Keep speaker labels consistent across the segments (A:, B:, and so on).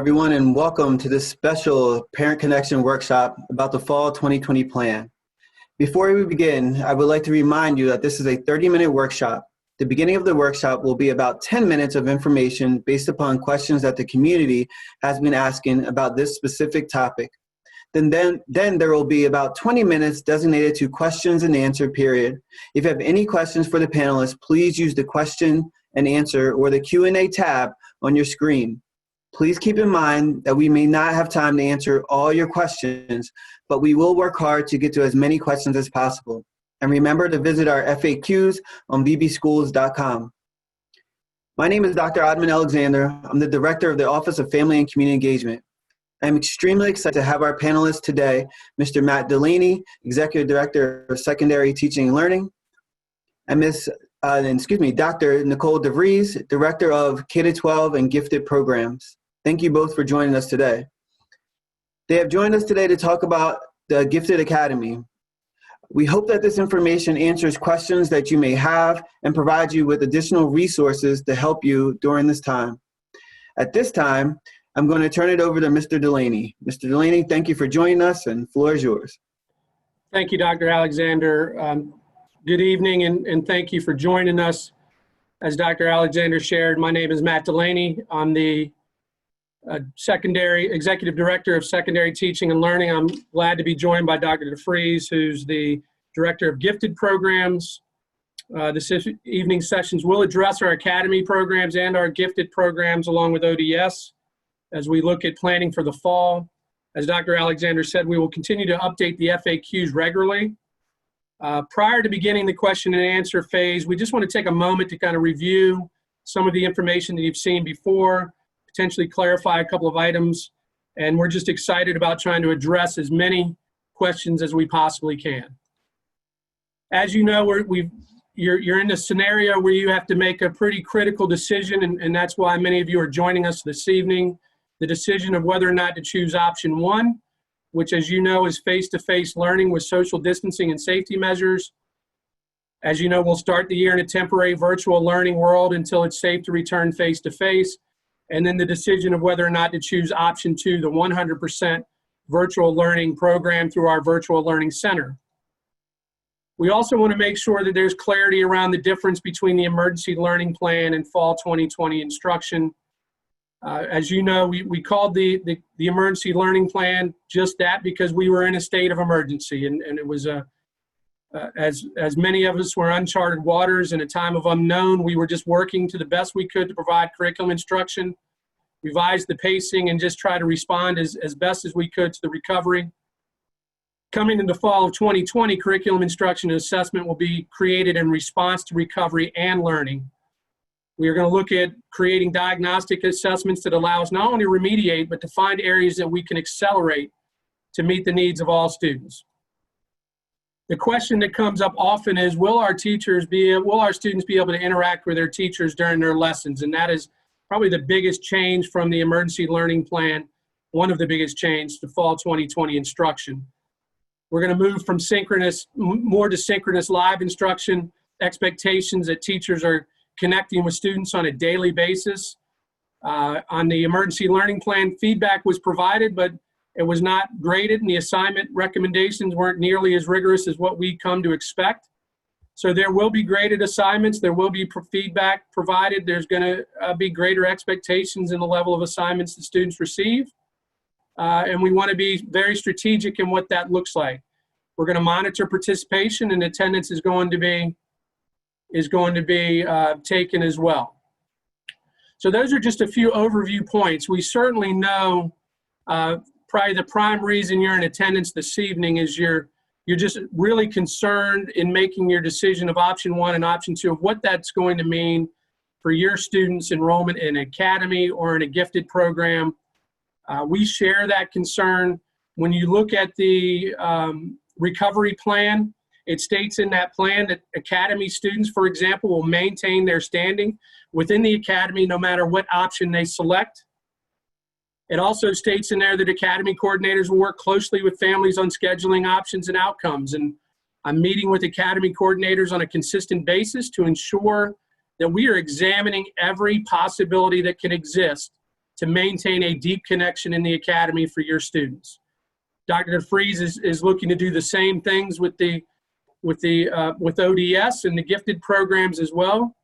A: everyone, and welcome to this special Parent Connection workshop about the Fall 2020 plan. Before we begin, I would like to remind you that this is a 30-minute workshop. The beginning of the workshop will be about 10 minutes of information based upon questions that the community has been asking about this specific topic. Then there will be about 20 minutes designated to questions and answer period. If you have any questions for the panelists, please use the question and answer or the Q&A tab on your screen. Please keep in mind that we may not have time to answer all your questions, but we will work hard to get to as many questions as possible. And remember to visit our FAQs on vbschools.com. My name is Dr. Admin Alexander. I'm the Director of the Office of Family and Community Engagement. I'm extremely excited to have our panelists today, Mr. Matt Delaney, Executive Director of Secondary Teaching and Learning, and Dr. Nicole DeVries, Director of K-12 and Gifted Programs. Thank you both for joining us today. They have joined us today to talk about the Gifted Academy. We hope that this information answers questions that you may have and provides you with additional resources to help you during this time. At this time, I'm going to turn it over to Mr. Delaney. Mr. Delaney, thank you for joining us, and the floor is yours.
B: Thank you, Dr. Alexander. Good evening, and thank you for joining us. As Dr. Alexander shared, my name is Matt Delaney. I'm the Executive Director of Secondary Teaching and Learning. I'm glad to be joined by Dr. DeVries, who's the Director of Gifted Programs. This evening sessions will address our Academy programs and our Gifted programs along with ODS as we look at planning for the fall. As Dr. Alexander said, we will continue to update the FAQs regularly. Prior to beginning the question and answer phase, we just want to take a moment to kind of review some of the information that you've seen before, potentially clarify a couple of items, and we're just excited about trying to address as many questions as we possibly can. As you know, you're in a scenario where you have to make a pretty critical decision, and that's why many of you are joining us this evening. The decision of whether or not to choose option one, which, as you know, is face-to-face learning with social distancing and safety measures. As you know, we'll start the year in a temporary virtual learning world until it's safe to return face-to-face. And then the decision of whether or not to choose option two, the 100% virtual learning program through our virtual learning center. We also want to make sure that there's clarity around the difference between the emergency learning plan and fall 2020 instruction. As you know, we called the emergency learning plan just that because we were in a state of emergency, and it was as many of us were uncharted waters in a time of unknown. We were just working to the best we could to provide curriculum instruction, revise the pacing, and just try to respond as best as we could to the recovery. Coming into fall of 2020, curriculum instruction and assessment will be created in response to recovery and learning. We are going to look at creating diagnostic assessments that allow us not only to remediate, but to find areas that we can accelerate to meet the needs of all students. The question that comes up often is, will our students be able to interact with their teachers during their lessons? And that is probably the biggest change from the emergency learning plan, one of the biggest changes to fall 2020 instruction. We're going to move from more to synchronous live instruction, expectations that teachers are connecting with students on a daily basis. On the emergency learning plan, feedback was provided, but it was not graded, and the assignment recommendations weren't nearly as rigorous as what we come to expect. So there will be graded assignments, there will be feedback provided, there's going to be greater expectations in the level of assignments the students receive. And we want to be very strategic in what that looks like. We're going to monitor participation, and attendance is going to be taken as well. So those are just a few overview points. We certainly know probably the prime reason you're in attendance this evening is you're just really concerned in making your decision of option one and option two of what that's going to mean for your students' enrollment in an academy or in a gifted program. We share that concern. When you look at the recovery plan, it states in that plan that academy students, for example, will maintain their standing within the academy no matter what option they select. It also states in there that academy coordinators will work closely with families on scheduling options and outcomes. And I'm meeting with academy coordinators on a consistent basis to ensure that we are examining every possibility that can exist to maintain a deep connection in the academy for your students. Dr. DeFries is looking to do the same things with ODS and the gifted programs as well.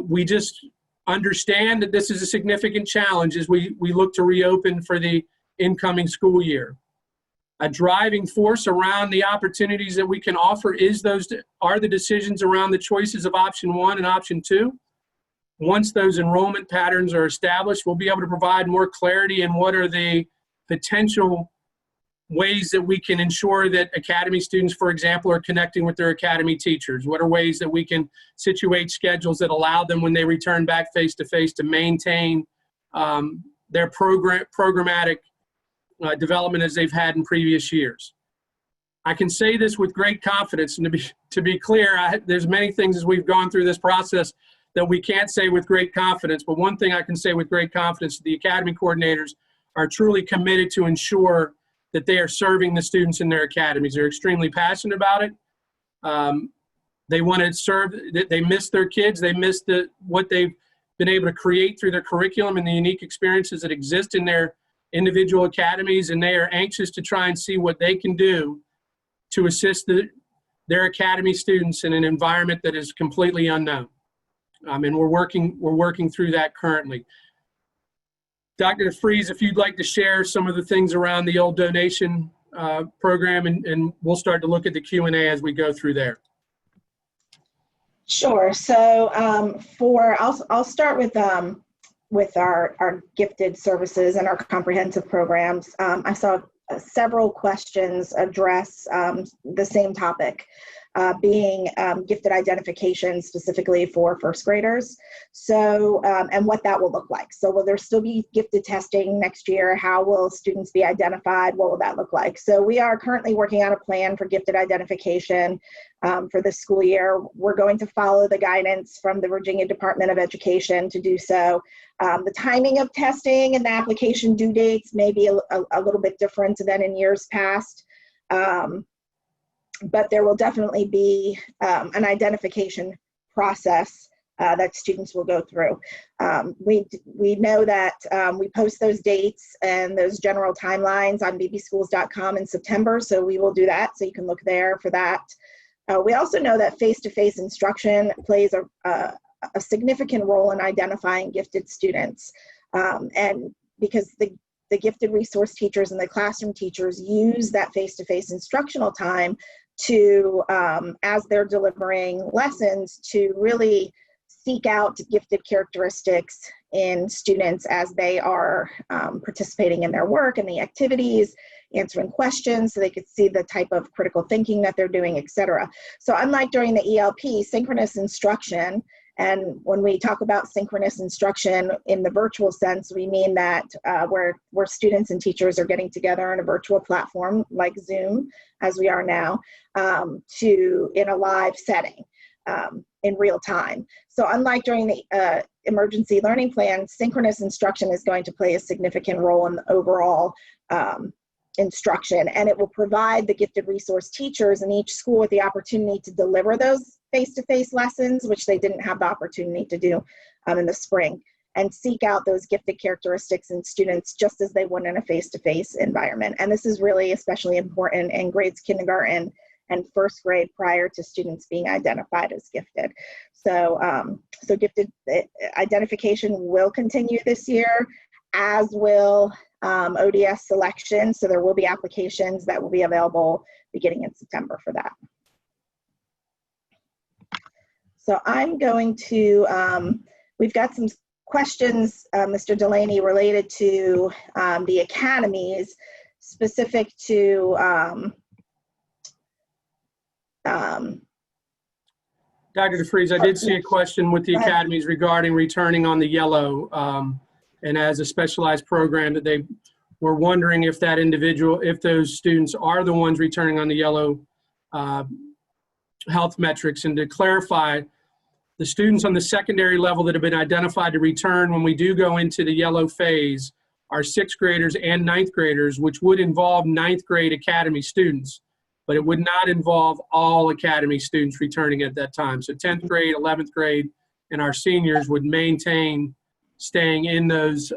B: We just understand that this is a significant challenge as we look to reopen for the incoming school year. A driving force around the opportunities that we can offer are the decisions around the choices of option 1 and option 2. Once those enrollment patterns are established, we'll be able to provide more clarity in what are the potential ways that we can ensure that academy students, for example, are connecting with their academy teachers. What are ways that we can situate schedules that allow them when they return back face-to-face to maintain their programmatic development as they've had in previous years. I can say this with great confidence, and to be clear, there's many things as we've gone through this process that we can't say with great confidence, but one thing I can say with great confidence, the academy coordinators are truly committed to ensure that they are serving the students in their academies. They're extremely passionate about it. They want to serve, they miss their kids, they miss what they've been able to create through their curriculum and the unique experiences that exist in their individual academies, and they are anxious to try and see what they can do to assist their academy students in an environment that is completely unknown. And we're working through that currently. Dr. DeFries, if you'd like to share some of the things around the old donation program, and we'll start to look at the Q&A as we go through there.
C: Sure. So I'll start with our gifted services and our comprehensive programs. I saw several questions address the same topic, being gifted identification specifically for first graders. So, and what that will look like. So will there still be gifted testing next year? How will students be identified? What will that look like? So we are currently working on a plan for gifted identification for this school year. We're going to follow the guidance from the Virginia Department of Education to do so. The timing of testing and the application due dates may be a little bit different than in years past. But there will definitely be an identification process that students will go through. We know that we post those dates and those general timelines on bbschools.com in September, so we will do that, so you can look there for that. We also know that face-to-face instruction plays a significant role in identifying gifted students, and because the gifted resource teachers and the classroom teachers use that face-to-face instructional time to, as they're delivering lessons, to really seek out gifted characteristics in students as they are participating in their work and the activities, answering questions so they could see the type of critical thinking that they're doing, etc. So unlike during the ELP, synchronous instruction, and when we talk about synchronous instruction in the virtual sense, we mean that where students and teachers are getting together on a virtual platform like Zoom, as we are now, in a live setting in real time. So unlike during the emergency learning plan, synchronous instruction is going to play a significant role in the overall instruction, and it will provide the gifted resource teachers in each school with the opportunity to deliver those face-to-face lessons, which they didn't have the opportunity to do in the spring, and seek out those gifted characteristics in students just as they would in a face-to-face environment. And this is really especially important in grades kindergarten and first grade prior to students being identified as gifted. So, so gifted identification will continue this year, as will ODS selection. So there will be applications that will be available beginning in September for that. So I'm going to, we've got some questions, Mr. Delaney, related to the academies, specific to
B: Dr. DeFries, I did see a question with the academies regarding returning on the yellow, and as a specialized program that they were wondering if that individual, if those students are the ones returning on the yellow health metrics. And to clarify, the students on the secondary level that have been identified to return when we do go into the yellow phase are 6th graders and 9th graders, which would involve 9th grade academy students, but it would not involve all academy students returning at that time. So 10th grade, 11th grade, and our seniors would maintain staying in those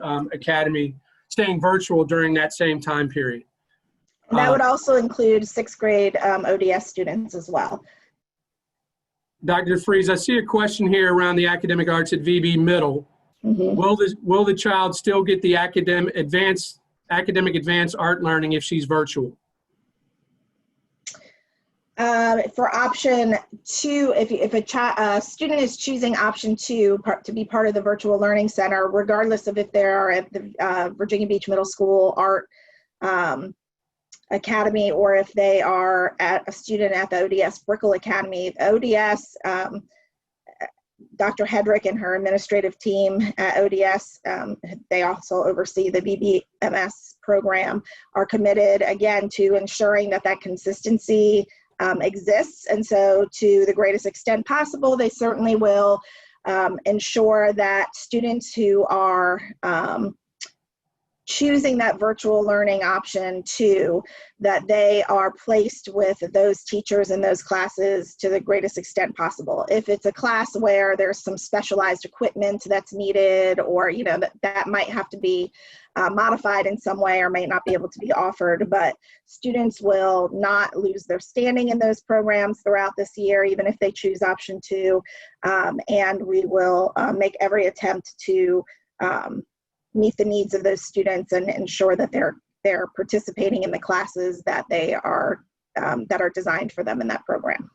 B: staying virtual during that same time period.
C: And that would also include 6th grade ODS students as well.
B: Dr. DeFries, I see a question here around the academic arts at VB Middle. Will the child still get the academic advanced art learning if she's virtual?
C: For option 2, if a student is choosing option 2 to be part of the virtual learning center, regardless of if they're at the Virginia Beach Middle School Art Academy or if they are a student at the ODS Brickell Academy, ODS, Dr. Hedrick and her administrative team at ODS, they also oversee the BBMS program, are committed again to ensuring that consistency exists. And so to the greatest extent possible, they certainly will ensure that students who are choosing that virtual learning option 2, that they are placed with those teachers in those classes to the greatest extent possible. If it's a class where there's some specialized equipment that's needed, or that might have to be modified in some way or may not be able to be offered, but students will not lose their standing in those programs throughout this year, even if they choose option 2, and we will make every attempt to meet the needs of those students and ensure that they're participating in the classes that are designed for them in that program.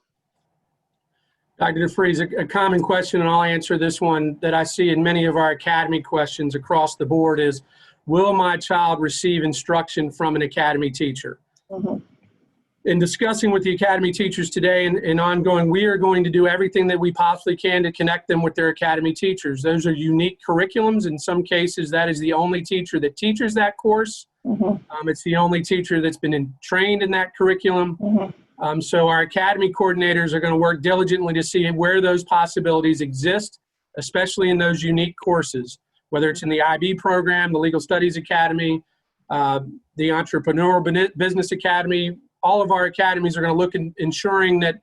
B: Dr. DeFries, a common question, and I'll answer this one that I see in many of our academy questions across the board is, will my child receive instruction from an academy teacher? In discussing with the academy teachers today and ongoing, we are going to do everything that we possibly can to connect them with their academy teachers. Those are unique curriculums. In some cases, that is the only teacher that teaches that course. It's the only teacher that's been trained in that curriculum. So our academy coordinators are going to work diligently to see where those possibilities exist, especially in those unique courses, whether it's in the IB program, the Legal Studies Academy, the Entrepreneurial Business Academy. All of our academies are going to look at ensuring that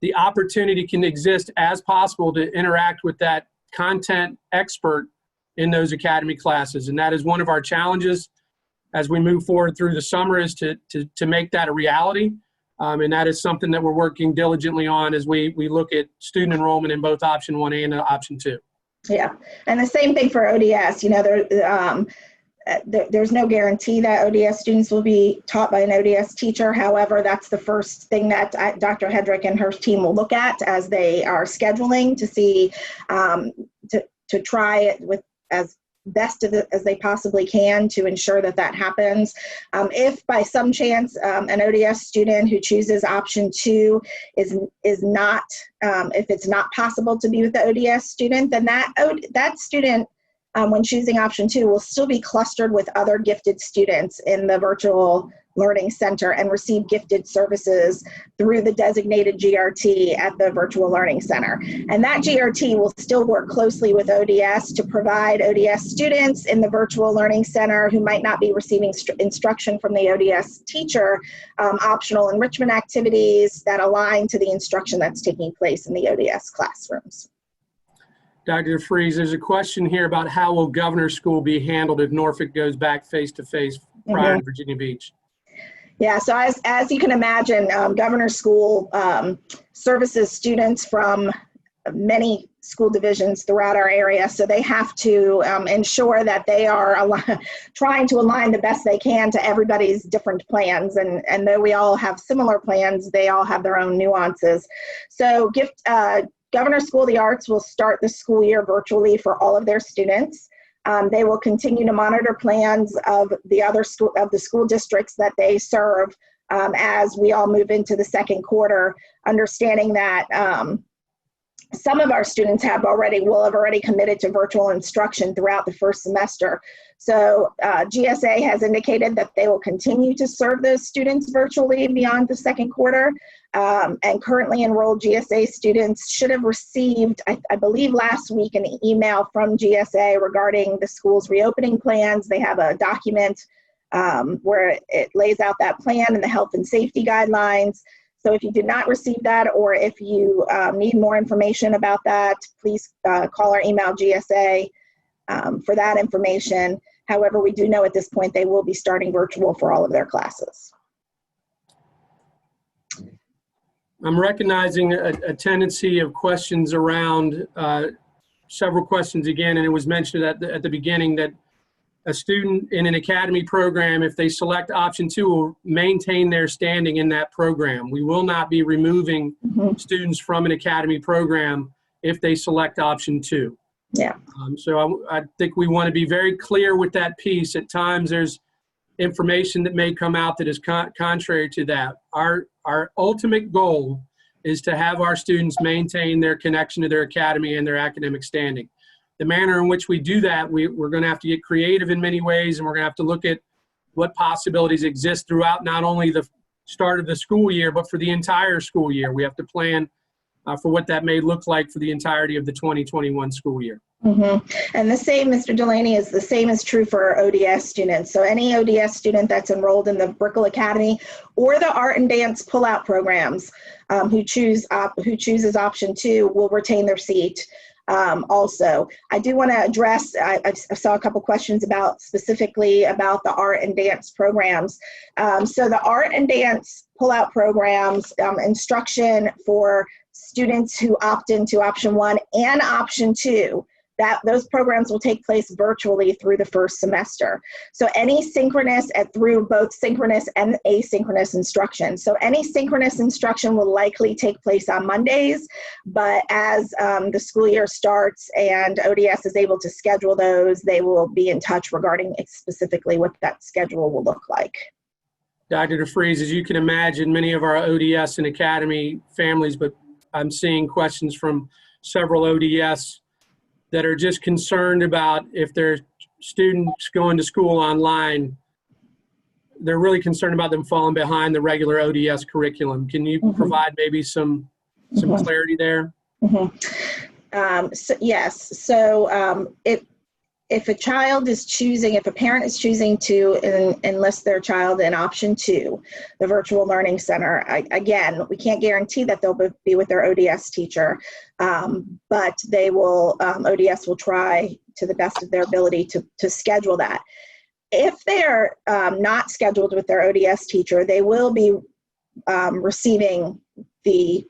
B: the opportunity can exist as possible to interact with that content expert in those academy classes. And that is one of our challenges as we move forward through the summer, is to make that a reality. And that is something that we're working diligently on as we look at student enrollment in both option 1A and option 2.
C: Yeah, and the same thing for ODS. There's no guarantee that ODS students will be taught by an ODS teacher. However, that's the first thing that Dr. Hedrick and her team will look at as they are scheduling to see, to try it with as best as they possibly can to ensure that happens. If by some chance an ODS student who chooses option 2 is not, if it's not possible to be with the ODS student, then that student, when choosing option 2, will still be clustered with other gifted students in the virtual learning center and receive gifted services through the designated GRT at the virtual learning center. And that GRT will still work closely with ODS to provide ODS students in the virtual learning center who might not be receiving instruction from the ODS teacher, optional enrichment activities that align to the instruction that's taking place in the ODS classrooms.
B: Dr. DeFries, there's a question here about how will Governor School be handled if Norfolk goes back face-to-face prior to Virginia Beach?
C: Yeah, so as you can imagine, Governor School services students from many school divisions throughout our area, so they have to ensure that they are trying to align the best they can to everybody's different plans. And though we all have similar plans, they all have their own nuances. So Governor School of the Arts will start the school year virtually for all of their students. They will continue to monitor plans of the school districts that they serve as we all move into the second quarter, understanding that some of our students will have already committed to virtual instruction throughout the first semester. So GSA has indicated that they will continue to serve those students virtually beyond the second quarter. And currently enrolled GSA students should have received, I believe last week, an email from GSA regarding the school's reopening plans. They have a document where it lays out that plan and the health and safety guidelines. So if you did not receive that, or if you need more information about that, please call or email GSA for that information. However, we do know at this point they will be starting virtual for all of their classes.
B: I'm recognizing a tendency of questions around several questions again, and it was mentioned at the beginning that a student in an academy program, if they select option 2, will maintain their standing in that program. We will not be removing students from an academy program if they select option 2.
C: Yeah.
B: So I think we want to be very clear with that piece. At times there's information that may come out that is contrary to that. Our ultimate goal is to have our students maintain their connection to their academy and their academic standing. The manner in which we do that, we're going to have to get creative in many ways, and we're going to have to look at what possibilities exist throughout not only the start of the school year, but for the entire school year. We have to plan for what that may look like for the entirety of the 2021 school year.
C: And the same, Mr. Delaney, is the same is true for our ODS students. So any ODS student that's enrolled in the Brickell Academy or the art and dance pullout programs who chooses option 2 will retain their seat. Also, I do want to address, I saw a couple questions specifically about the art and dance programs. So the art and dance pullout programs, instruction for students who opt into option 1 and option 2, those programs will take place virtually through the first semester. So any synchronous through both synchronous and asynchronous instruction. So any synchronous instruction will likely take place on Mondays, but as the school year starts and ODS is able to schedule those, they will be in touch regarding specifically what that schedule will look like.
B: Dr. DeFries, as you can imagine, many of our ODS and academy families, but I'm seeing questions from several ODS that are just concerned about if their students going to school online, they're really concerned about them falling behind the regular ODS curriculum. Can you provide maybe some clarity there?
C: So, yes. So if a child is choosing, if a parent is choosing to enlist their child in option 2, the virtual learning center, again, we can't guarantee that they'll be with their ODS teacher, but they will, ODS will try to the best of their ability to schedule that. If they're not scheduled with their ODS teacher, they will be receiving the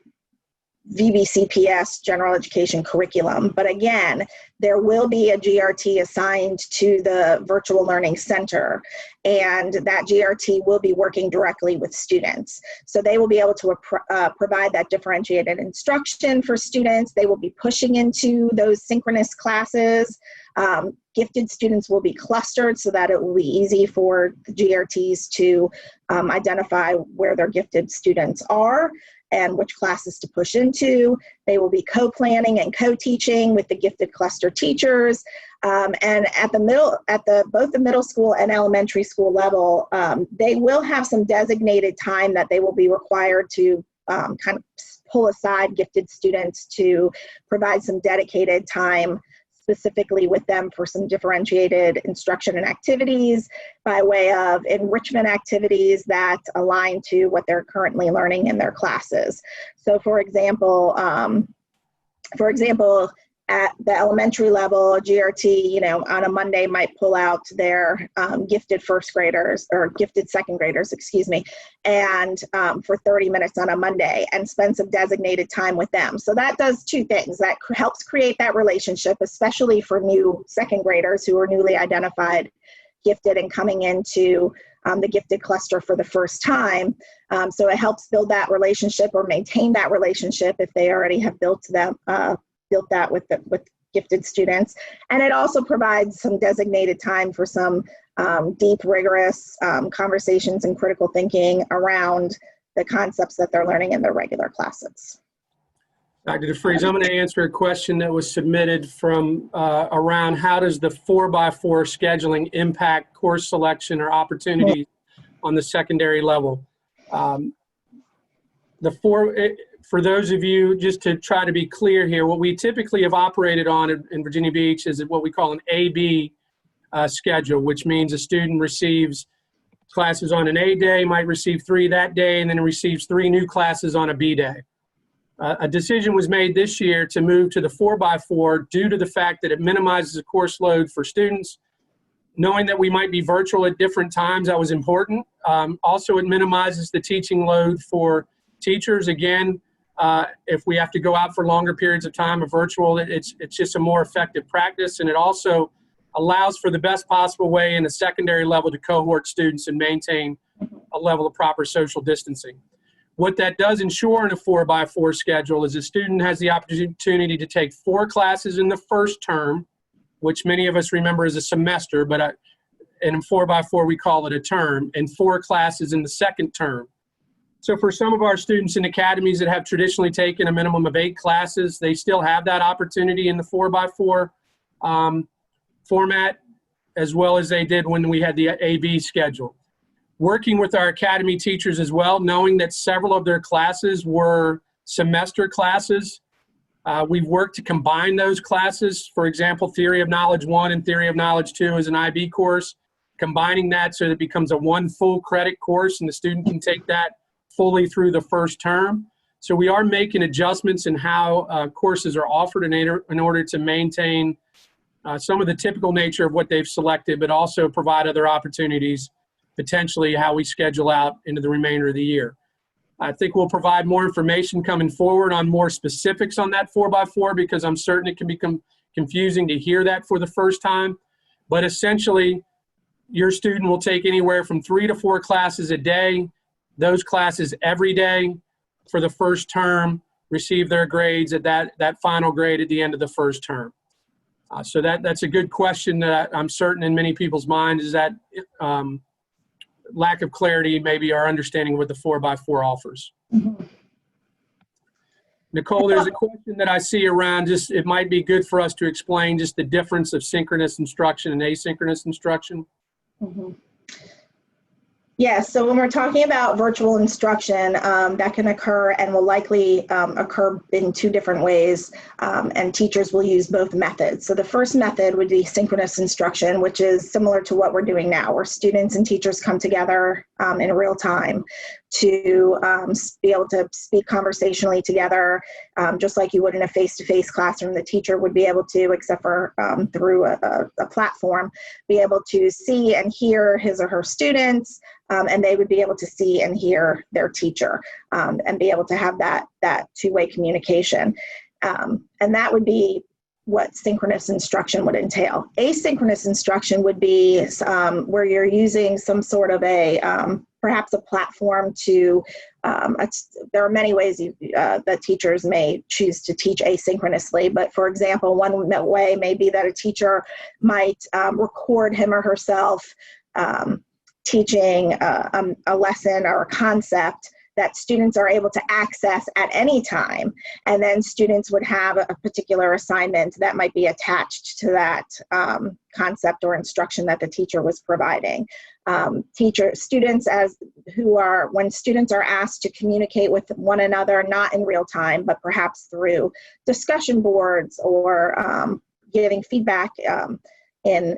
C: VBCPS general education curriculum. But again, there will be a GRT assigned to the virtual learning center, and that GRT will be working directly with students. So they will be able to provide that differentiated instruction for students. They will be pushing into those synchronous classes. Gifted students will be clustered so that it will be easy for the GRTs to identify where their gifted students are and which classes to push into. They will be co-planning and co-teaching with the gifted cluster teachers. And at both the middle school and elementary school level, they will have some designated time that they will be required to kind of pull aside gifted students to provide some dedicated time specifically with them for some differentiated instruction and activities by way of enrichment activities that align to what they're currently learning in their classes. So for example, at the elementary level, a GRT, on a Monday might pull out their gifted first graders or gifted second graders, and for 30 minutes on a Monday and spend some designated time with them. So that does two things. That helps create that relationship, especially for new second graders who are newly identified gifted and coming into the gifted cluster for the first time. So it helps build that relationship or maintain that relationship if they already have built that with gifted students. And it also provides some designated time for some deep, rigorous conversations and critical thinking around the concepts that they're learning in their regular classes.
B: Dr. DeFries, I'm going to answer a question that was submitted from around how does the 4x4 scheduling impact course selection or opportunities on the secondary level. For those of you, just to try to be clear here, what we typically have operated on in Virginia Beach is what we call an A-B schedule, which means a student receives classes on an A day, might receive 3 that day, and then receives 3 new classes on a B day. A decision was made this year to move to the 4x4 due to the fact that it minimizes the course load for students. Knowing that we might be virtual at different times, that was important. Also, it minimizes the teaching load for teachers. Again, if we have to go out for longer periods of time of virtual, it's just a more effective practice, and it also allows for the best possible way in the secondary level to cohort students and maintain a level of proper social distancing. What that does ensure in a 4x4 schedule is a student has the opportunity to take 4 classes in the first term, which many of us remember as a semester, but in 4x4 we call it a term, and 4 classes in the second term. So for some of our students in academies that have traditionally taken a minimum of 8 classes, they still have that opportunity in the 4x4 format, as well as they did when we had the AB schedule. Working with our academy teachers as well, knowing that several of their classes were semester classes, we've worked to combine those classes. For example, Theory of Knowledge 1 and Theory of Knowledge 2 is an IB course, combining that so that it becomes a 1 full credit course and the student can take that fully through the first term. So we are making adjustments in how courses are offered in order to maintain some of the typical nature of what they've selected, but also provide other opportunities, potentially how we schedule out into the remainder of the year. I think we'll provide more information coming forward on more specifics on that 4x4, because I'm certain it can become confusing to hear that for the first time. But essentially, your student will take anywhere from 3 to 4 classes a day, those classes every day for the first term, receive their grades at that final grade at the end of the first term. So that's a good question that I'm certain in many people's minds is that lack of clarity, maybe our understanding of what the 4x4 offers.
C: Mm-hmm.
B: Nicole, there's a question that I see around, just it might be good for us to explain just the difference of synchronous instruction and asynchronous instruction.
C: Mm-hmm. Yeah, so when we're talking about virtual instruction, that can occur and will likely occur in 2 different ways, and teachers will use both methods. So the first method would be synchronous instruction, which is similar to what we're doing now, where students and teachers come together in real time to be able to speak conversationally together, just like you would in a face-to-face classroom. The teacher would be able to, except for through a platform, be able to see and hear his or her students, and they would be able to see and hear their teacher, and be able to have that 2-way communication. And that would be what synchronous instruction would entail. Asynchronous instruction would be where you're using some sort of perhaps a platform to, there are many ways that teachers may choose to teach asynchronously, but for example, one way may be that a teacher might record him or herself teaching a lesson or a concept that students are able to access at any time. And then students would have a particular assignment that might be attached to that concept or instruction that the teacher was providing. When students are asked to communicate with one another, not in real time, but perhaps through discussion boards or giving feedback in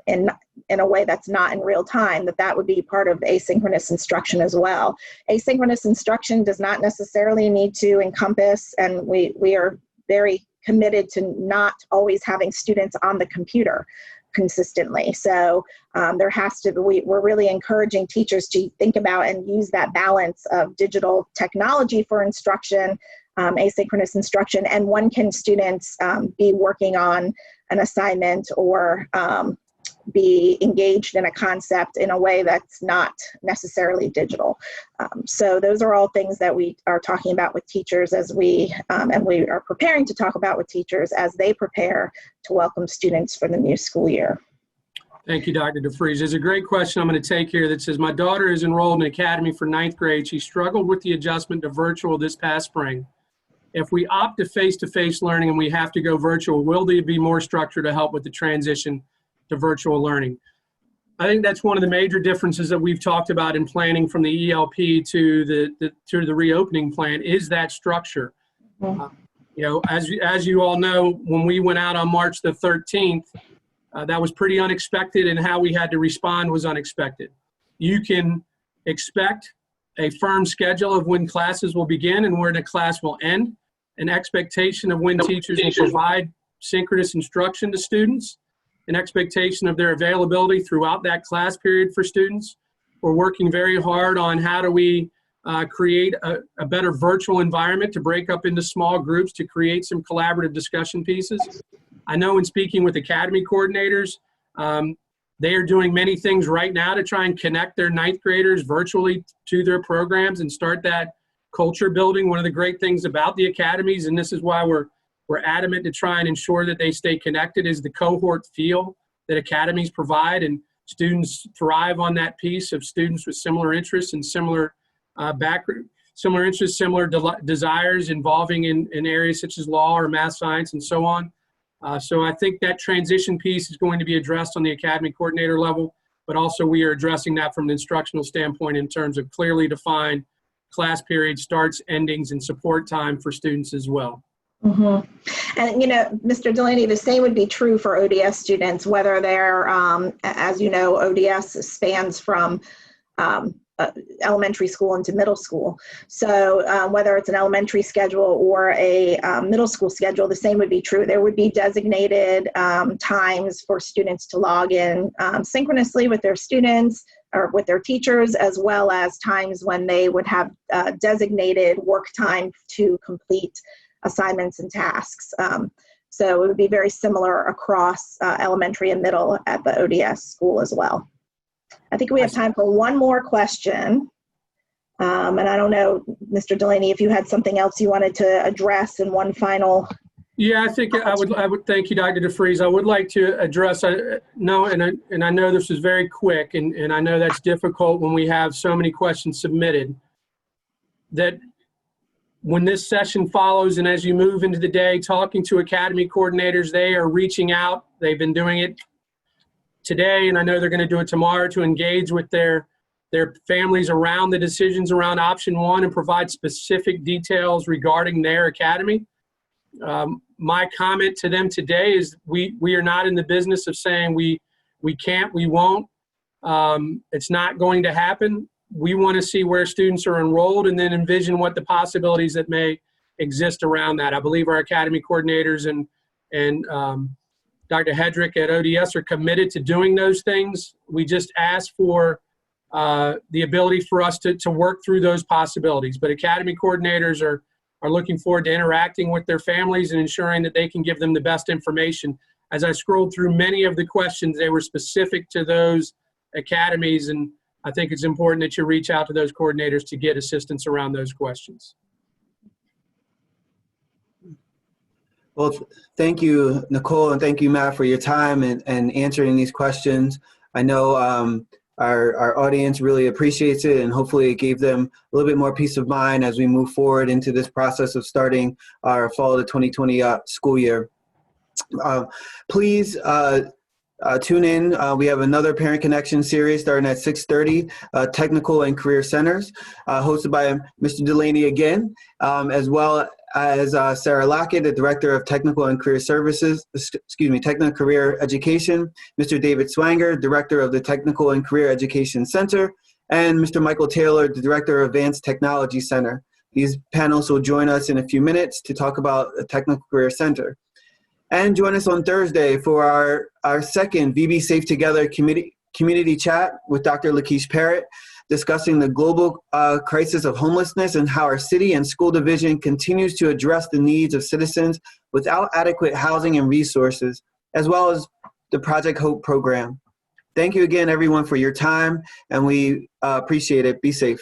C: a way that's not in real time, that would be part of asynchronous instruction as well. Asynchronous instruction does not necessarily need to encompass, and we are very committed to not always having students on the computer consistently. So we're really encouraging teachers to think about and use that balance of digital technology for instruction, asynchronous instruction, and when can students be working on an assignment or be engaged in a concept in a way that's not necessarily digital. So those are all things that we are talking about with teachers and we are preparing to talk about with teachers as they prepare to welcome students for the new school year.
B: Thank you, Dr. DeFries. There's a great question I'm going to take here that says, my daughter is enrolled in Academy for 9th grade. She struggled with the adjustment to virtual this past spring. If we opt to face-to-face learning and we have to go virtual, will there be more structure to help with the transition to virtual learning? I think that's one of the major differences that we've talked about in planning from the ELP to the reopening plan is that structure. As you all know, when we went out on March the 13th, that was pretty unexpected, and how we had to respond was unexpected. You can expect a firm schedule of when classes will begin and where the class will end. an expectation of when teachers will provide synchronous instruction to students, an expectation of their availability throughout that class period for students. We're working very hard on how do we create a better virtual environment to break up into small groups to create some collaborative discussion pieces. I know in speaking with academy coordinators, they are doing many things right now to try and connect their ninth graders virtually to their programs and start that culture building. One of the great things about the academies, and this is why we're adamant to try and ensure that they stay connected, is the cohort feel that academies provide, and students thrive on that piece of students with similar interests and similar similar interests, similar desires involving in areas such as law or math, science, and so on. So I think that transition piece is going to be addressed on the academy coordinator level, but also we are addressing that from an instructional standpoint in terms of clearly defined class period starts, endings, and support time for students as well.
C: Mm-hmm. And, you know, Mr. Delaney, the same would be true for ODS students, whether they're, as you know, ODS spans from elementary school into middle school. So whether it's an elementary schedule or a middle school schedule, the same would be true. There would be designated times for students to log in synchronously with their students or with their teachers, as well as times when they would have designated work time to complete assignments and tasks. So it would be very similar across elementary and middle at the ODS school as well. I think we have time for one more question. And I don't know, Mr. Delaney, if you had something else you wanted to address in one final.
B: Yeah, I think I would thank you, Dr. DeFries. I would like to address, and I know this is very quick, and I know that's difficult when we have so many questions submitted, that when this session follows and as you move into the day, talking to academy coordinators, they are reaching out. They've been doing it today, and I know they're going to do it tomorrow to engage with their families around the decisions around option one and provide specific details regarding their academy. My comment to them today is we are not in the business of saying we can't, we won't. It's not going to happen. We want to see where students are enrolled and then envision what the possibilities that may exist around that. I believe our academy coordinators and Dr. Hedrick at ODS are committed to doing those things. We just ask for the ability for us to work through those possibilities. But academy coordinators are looking forward to interacting with their families and ensuring that they can give them the best information. As I scrolled through many of the questions, they were specific to those academies, and I think it's important that you reach out to those coordinators to get assistance around those questions.
A: Well, thank you, Nicole, and thank you, Matt, for your time and answering these questions. I know our audience really appreciates it, and hopefully it gave them a little bit more peace of mind as we move forward into this process of starting our fall of the 2020 school year. Please tune in. We have another Parent Connection series starting at 6:30, Technical and Career Centers, hosted by Mr. Delaney again, as well as Sarah Lockett, the Director of Technical and Career Services, Technical and Career Education, Mr. David Swanger, Director of the Technical and Career Education Center, and Mr. Michael Taylor, the Director of Advanced Technology Center. These panels will join us in a few minutes to talk about the Technical Career Center. And join us on Thursday for our second VB Safe Together community chat with Dr. Lakeisha Parrott, discussing the global crisis of homelessness and how our city and school division continues to address the needs of citizens without adequate housing and resources, as well as the Project Hope program. Thank you again, everyone, for your time, and we appreciate it. Be safe.